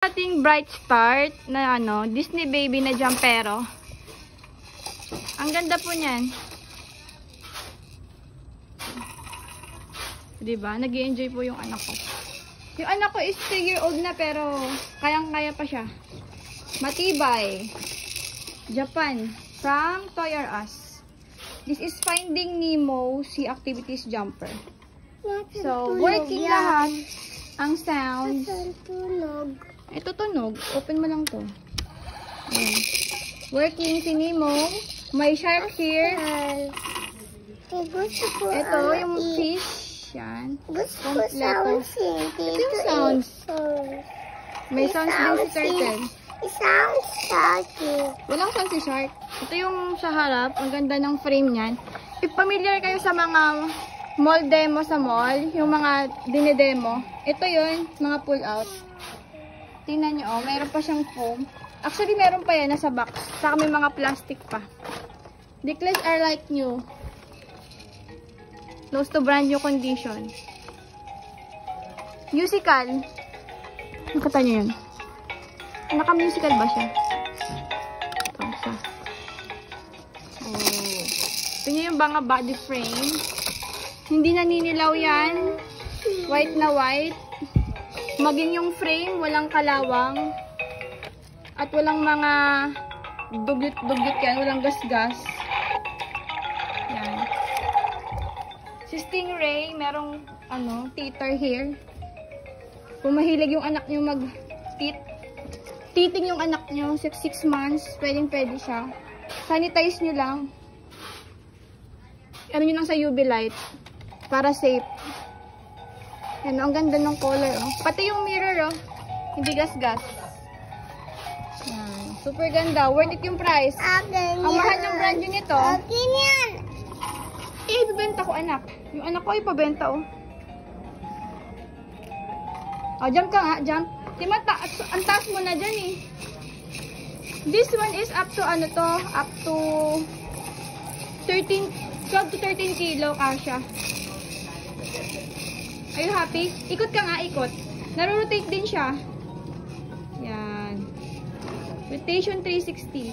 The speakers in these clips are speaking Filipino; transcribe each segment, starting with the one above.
Ating Bright Start na Disney Baby na jumpero. Ang ganda po niyan. Diba? Nag-i-enjoy po yung anak ko. Yung anak ko is 3-year-old na pero kayang-kaya pa siya. Matibay. Japan. From Toy R Us. This is Finding Nemo Sea Activities Jumper. So, working lahat ang sounds. Ito tunog. Open mo lang to. Ayan. Working si Nemo. May shark here. Ito yung fish. Yan. Kompleto. Ito yung sounds. May sounds din si turtle. Sounds sharky. Walang sound si shark. Ito yung sa harap. Ang ganda ng frame niyan. If familiar kayo sa mga mall demo sa mall, yung mga dinedemo, ito yun, mga pull out. Tingnan nyo, mayroon pa siyang foam. Actually, meron pa yan, nasa box. Saka may mga plastic pa. Decals are like new. Close to brand new condition. Musical. Nakita nyo yun? Naka-musical ba siya? Ito siya. Oh. Ito nyo yung mga body frame. Hindi naninilaw yan. White na white. Maging yung frame, walang kalawang. At walang mga dugyot-dugyot yan. Walang gas-gas. Yan. Si Stingray, merong teeter here. Kung mahilig yung anak nyo titing yung anak nyo, 6 months, pwedeng-pwede siya. Sanitize nyo lang. Ano nyo lang sa UV light. Para safe. Yan, ang ganda ng color, oh. Pati yung mirror, oh. Hindi gas-gas. Yan. Super ganda. Worth it yung price. Ang mahal ng brand new nito. Okay yan. Ibibenta ko, anak. Yung anak ko, ipabenta, oh. Oh, jump ka nga, jump. Tima, ang taas mo na dyan, eh. This one is up to, up to 12 to 13 kilo, kasha. Are you happy? Ikot ka nga, ikot. Naro-rotate din siya. Yan. Rotation 360.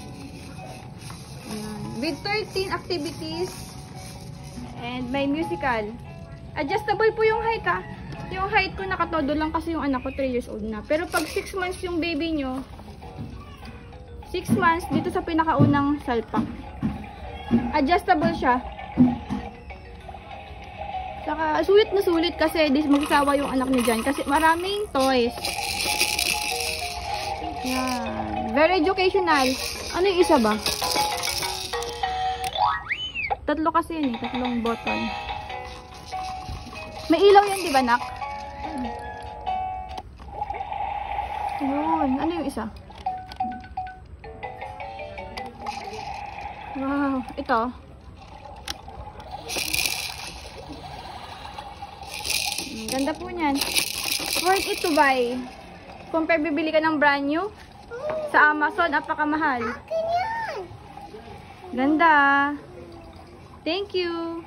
Yan. With 13 activities. And may musical. Adjustable po yung height, ha. Yung height ko nakatodo lang kasi yung anak ko 3 years old na. Pero pag 6 months yung baby nyo, 6 months dito sa pinakaunang salpak. Adjustable siya. Saka sulit na sulit kasi magsasawa yung anak niya dyan. Kasi maraming toys. Yan. Very educational. Ano yung isa ba? Tatlo kasi yun eh. Tatlong button. May ilaw yan, di ba, nak? Yun. Ano yung isa? Wow. Ito. Ganda po niyan. Worth it to buy. Compare bibili ka ng brand new sa Amazon, apakamahal. Okay yan. Ganda. Thank you.